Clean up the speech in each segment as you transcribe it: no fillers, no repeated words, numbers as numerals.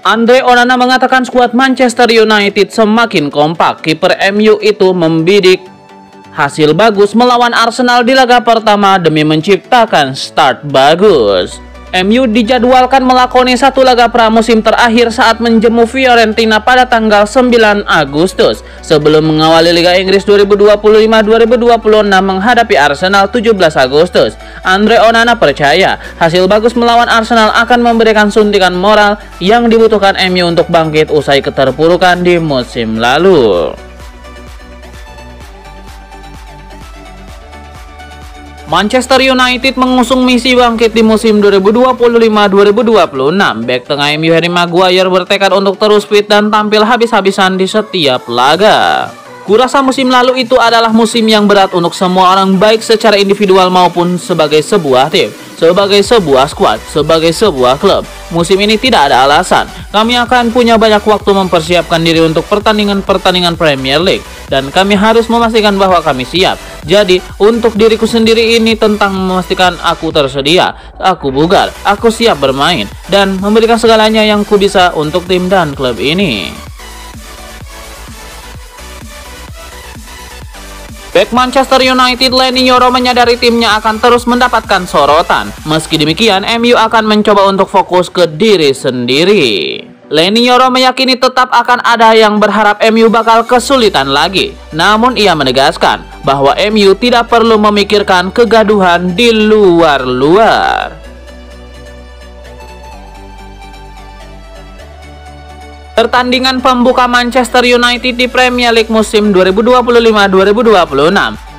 Andre Onana mengatakan skuad Manchester United semakin kompak. Kiper MU itu membidik hasil bagus melawan Arsenal di laga pertama demi menciptakan start bagus. MU dijadwalkan melakoni satu laga pramusim terakhir saat menjemu Fiorentina pada tanggal 9 Agustus sebelum mengawali Liga Inggris 2025-2026 menghadapi Arsenal 17 Agustus. Andre Onana percaya hasil bagus melawan Arsenal akan memberikan suntikan moral yang dibutuhkan MU untuk bangkit usai keterpurukan di musim lalu. Manchester United mengusung misi bangkit di musim 2025-2026. Bek tengah MU Harry Maguire bertekad untuk terus fit dan tampil habis-habisan di setiap laga. Kurasa musim lalu itu adalah musim yang berat untuk semua orang, baik secara individual maupun sebagai sebuah tim, sebagai sebuah skuad, sebagai sebuah klub. Musim ini tidak ada alasan. Kami akan punya banyak waktu mempersiapkan diri untuk pertandingan-pertandingan Premier League, dan kami harus memastikan bahwa kami siap. Jadi, untuk diriku sendiri ini tentang memastikan aku tersedia, aku bugar, aku siap bermain, dan memberikan segalanya yang ku bisa untuk tim dan klub ini. Bek Manchester United Leny Yoro menyadari timnya akan terus mendapatkan sorotan. Meski demikian, MU akan mencoba untuk fokus ke diri sendiri. Leny Yoro meyakini tetap akan ada yang berharap MU bakal kesulitan lagi. Namun ia menegaskan bahwa MU tidak perlu memikirkan kegaduhan di luar-luar. Pertandingan pembuka Manchester United di Premier League musim 2025-2026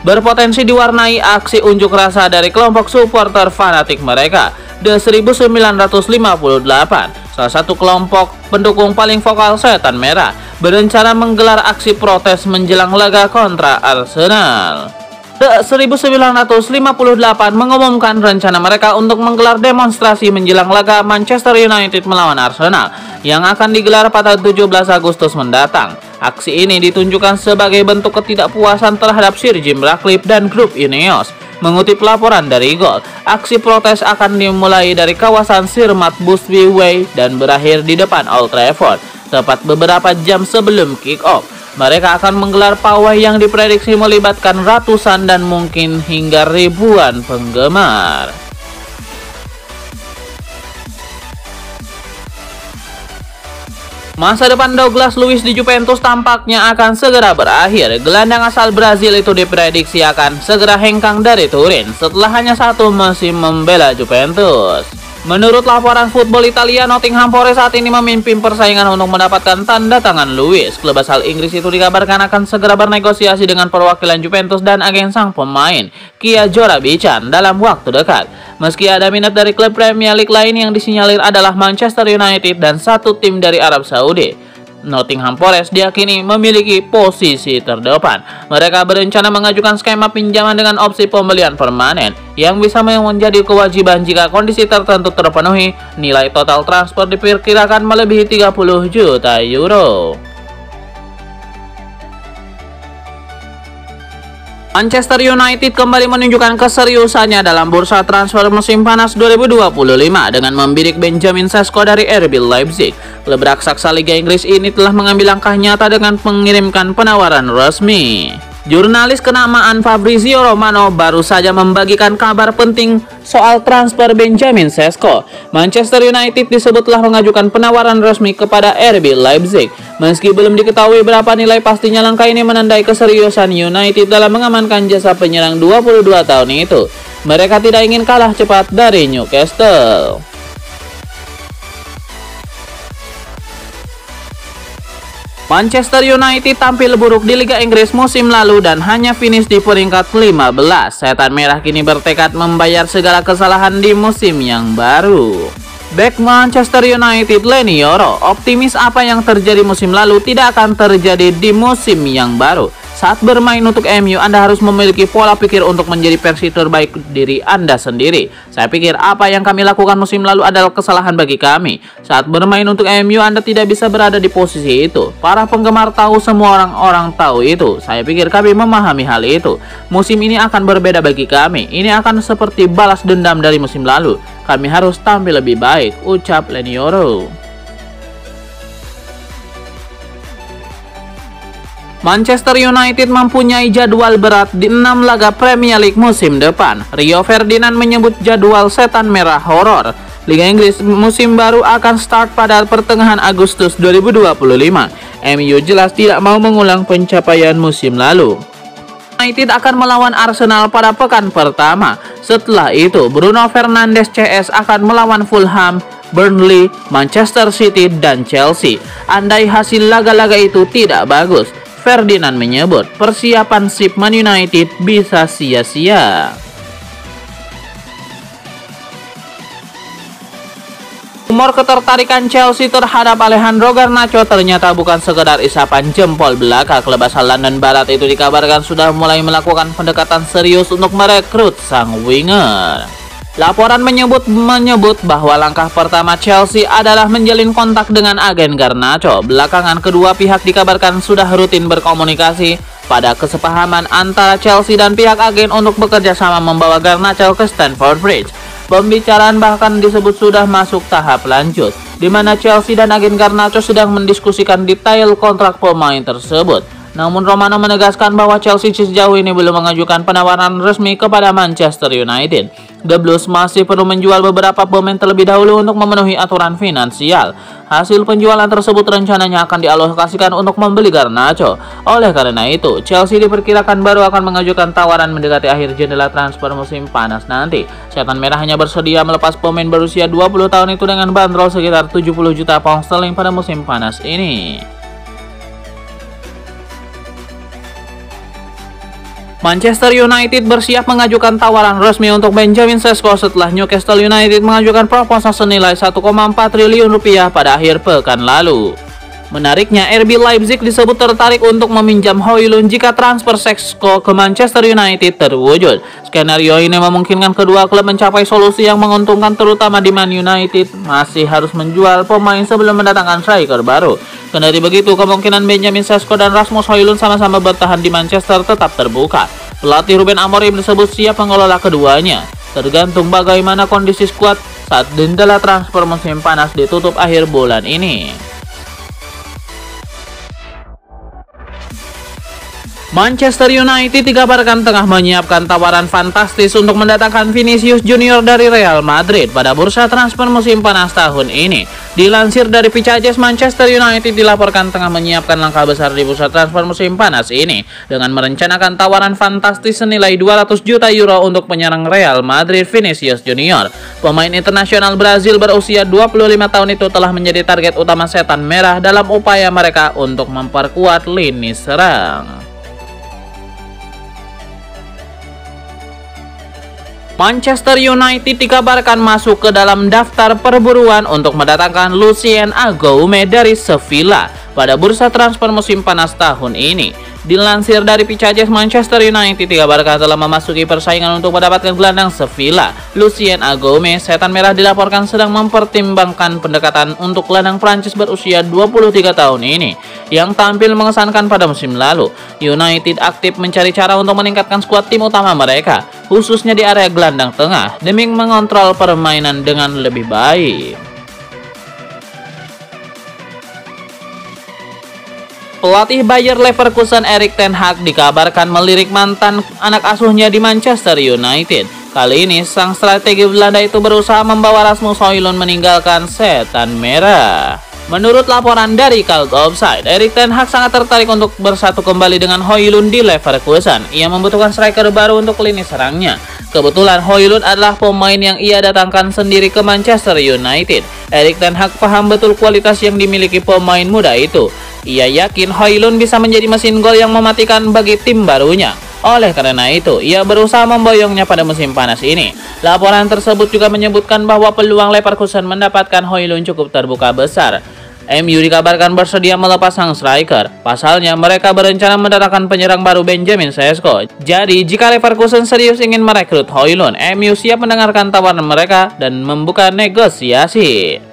berpotensi diwarnai aksi unjuk rasa dari kelompok supporter fanatik mereka, The 1958. Salah satu kelompok pendukung paling vokal Setan Merah berencana menggelar aksi protes menjelang laga kontra Arsenal. The 1958 mengumumkan rencana mereka untuk menggelar demonstrasi menjelang laga Manchester United melawan Arsenal yang akan digelar pada 17 Agustus mendatang. Aksi ini ditunjukkan sebagai bentuk ketidakpuasan terhadap Sir Jim Ratcliffe dan grup Ineos. Mengutip laporan dari Goal, aksi protes akan dimulai dari kawasan Sir Matt Busby Way dan berakhir di depan Old Trafford, tepat beberapa jam sebelum kick-off. Mereka akan menggelar pawai yang diprediksi melibatkan ratusan dan mungkin hingga ribuan penggemar. Masa depan Douglas Luiz di Juventus tampaknya akan segera berakhir. Gelandang asal Brazil itu diprediksi akan segera hengkang dari Turin setelah hanya satu musim membela Juventus. Menurut laporan Football Italia, Nottingham Forest saat ini memimpin persaingan untuk mendapatkan tanda tangan Luiz. Klub asal Inggris itu dikabarkan akan segera bernegosiasi dengan perwakilan Juventus dan agen sang pemain, Kia Joorabchian, dalam waktu dekat. Meski ada minat dari klub Premier League lain, yang disinyalir adalah Manchester United dan satu tim dari Arab Saudi, Nottingham Forest diyakini memiliki posisi terdepan. Mereka berencana mengajukan skema pinjaman dengan opsi pembelian permanen yang bisa menjadi kewajiban jika kondisi tertentu terpenuhi. Nilai total transfer diperkirakan melebihi 30 juta euro. Manchester United kembali menunjukkan keseriusannya dalam bursa transfer musim panas 2025 dengan membidik Benjamin Sesko dari RB Leipzig. Klub raksasa Liga Inggris ini telah mengambil langkah nyata dengan mengirimkan penawaran resmi. Jurnalis kenamaan Fabrizio Romano baru saja membagikan kabar penting soal transfer Benjamin Sesko. Manchester United disebut telah mengajukan penawaran resmi kepada RB Leipzig. Meski belum diketahui berapa nilai pastinya, langkah ini menandai keseriusan United dalam mengamankan jasa penyerang 22 tahun itu. Mereka tidak ingin kalah cepat dari Newcastle. Manchester United tampil buruk di Liga Inggris musim lalu dan hanya finish di peringkat 15. Setan Merah kini bertekad membayar segala kesalahan di musim yang baru. Bek Manchester United Leny Yoro optimis apa yang terjadi musim lalu tidak akan terjadi di musim yang baru. Saat bermain untuk MU, Anda harus memiliki pola pikir untuk menjadi versi terbaik diri Anda sendiri. Saya pikir apa yang kami lakukan musim lalu adalah kesalahan bagi kami. Saat bermain untuk MU, Anda tidak bisa berada di posisi itu. Para penggemar tahu, semua orang-orang tahu itu. Saya pikir kami memahami hal itu. Musim ini akan berbeda bagi kami. Ini akan seperti balas dendam dari musim lalu. Kami harus tampil lebih baik, ucap Leny Yoro. Manchester United mempunyai jadwal berat di 6 laga Premier League musim depan. Rio Ferdinand menyebut jadwal setan merah horor. Liga Inggris musim baru akan start pada pertengahan Agustus 2025. MU jelas tidak mau mengulang pencapaian musim lalu. United akan melawan Arsenal pada pekan pertama. Setelah itu, Bruno Fernandes CS akan melawan Fulham, Burnley, Manchester City, dan Chelsea. Andai hasil laga-laga itu tidak bagus, Ferdinand menyebut persiapan SIP Man United bisa sia-sia. Rumor ketertarikan Chelsea terhadap Alejandro Garnacho ternyata bukan sekedar isapan jempol belaka. Klub asal London Barat itu dikabarkan sudah mulai melakukan pendekatan serius untuk merekrut sang winger. Laporan menyebut bahwa langkah pertama Chelsea adalah menjalin kontak dengan agen Garnacho. Belakangan kedua pihak dikabarkan sudah rutin berkomunikasi. Pada kesepahaman antara Chelsea dan pihak agen untuk bekerja sama membawa Garnacho ke Stamford Bridge. Pembicaraan bahkan disebut sudah masuk tahap lanjut, di mana Chelsea dan agen Garnacho sedang mendiskusikan detail kontrak pemain tersebut. Namun Romano menegaskan bahwa Chelsea sejauh ini belum mengajukan penawaran resmi kepada Manchester United. The Blues masih perlu menjual beberapa pemain terlebih dahulu untuk memenuhi aturan finansial. Hasil penjualan tersebut rencananya akan dialokasikan untuk membeli Garnacho. Oleh karena itu, Chelsea diperkirakan baru akan mengajukan tawaran mendekati akhir jendela transfer musim panas nanti. Setan Merah hanya bersedia melepas pemain berusia 20 tahun itu dengan bandrol sekitar 70 juta pound sterling pada musim panas ini. Manchester United bersiap mengajukan tawaran resmi untuk Benjamin Sesko setelah Newcastle United mengajukan proposal senilai 1,4 triliun rupiah pada akhir pekan lalu. Menariknya, RB Leipzig disebut tertarik untuk meminjam Højlund jika transfer Sesko ke Manchester United terwujud. Skenario ini memungkinkan kedua klub mencapai solusi yang menguntungkan, terutama di Man United masih harus menjual pemain sebelum mendatangkan striker baru. Kendari begitu, kemungkinan Benjamin Sesko dan Rasmus Højlund sama-sama bertahan di Manchester tetap terbuka. Pelatih Ruben Amorim disebut siap mengelola keduanya, tergantung bagaimana kondisi skuad saat jendela transfer musim panas ditutup akhir bulan ini. Manchester United dikabarkan tengah menyiapkan tawaran fantastis untuk mendatangkan Vinicius Junior dari Real Madrid pada bursa transfer musim panas tahun ini. Dilansir dari Picajes, Manchester United dilaporkan tengah menyiapkan langkah besar di bursa transfer musim panas ini dengan merencanakan tawaran fantastis senilai 200 juta euro untuk penyerang Real Madrid Vinicius Junior. Pemain internasional Brazil berusia 25 tahun itu telah menjadi target utama Setan Merah dalam upaya mereka untuk memperkuat lini serang. Manchester United dikabarkan masuk ke dalam daftar perburuan untuk mendatangkan Lucien Agoume dari Sevilla pada bursa transfer musim panas tahun ini. Dilansir dari Picajes, Manchester United dikabarkan telah memasuki persaingan untuk mendapatkan gelandang Sevilla. Lucien Agoume, Setan Merah dilaporkan sedang mempertimbangkan pendekatan untuk gelandang Prancis berusia 23 tahun ini yang tampil mengesankan pada musim lalu. United aktif mencari cara untuk meningkatkan skuad tim utama mereka, khususnya di area gelandang tengah, demi mengontrol permainan dengan lebih baik. Pelatih Bayer Leverkusen Erik ten Hag dikabarkan melirik mantan anak asuhnya di Manchester United. Kali ini sang strategi Belanda itu berusaha membawa Rasmus Højlund meninggalkan Setan Merah. Menurut laporan dari Cult Offside, Erik ten Hag sangat tertarik untuk bersatu kembali dengan Højlund di Leverkusen. Ia membutuhkan striker baru untuk lini serangnya. Kebetulan Højlund adalah pemain yang ia datangkan sendiri ke Manchester United. Erik ten Hag paham betul kualitas yang dimiliki pemain muda itu. Ia yakin Højlund bisa menjadi mesin gol yang mematikan bagi tim barunya. Oleh karena itu, ia berusaha memboyongnya pada musim panas ini. Laporan tersebut juga menyebutkan bahwa peluang Leverkusen mendapatkan Højlund cukup terbuka besar. MU dikabarkan bersedia melepas sang striker. Pasalnya, mereka berencana mendatangkan penyerang baru Benjamin Sesko. Jadi, jika Leverkusen serius ingin merekrut Højlund, MU siap mendengarkan tawaran mereka dan membuka negosiasi.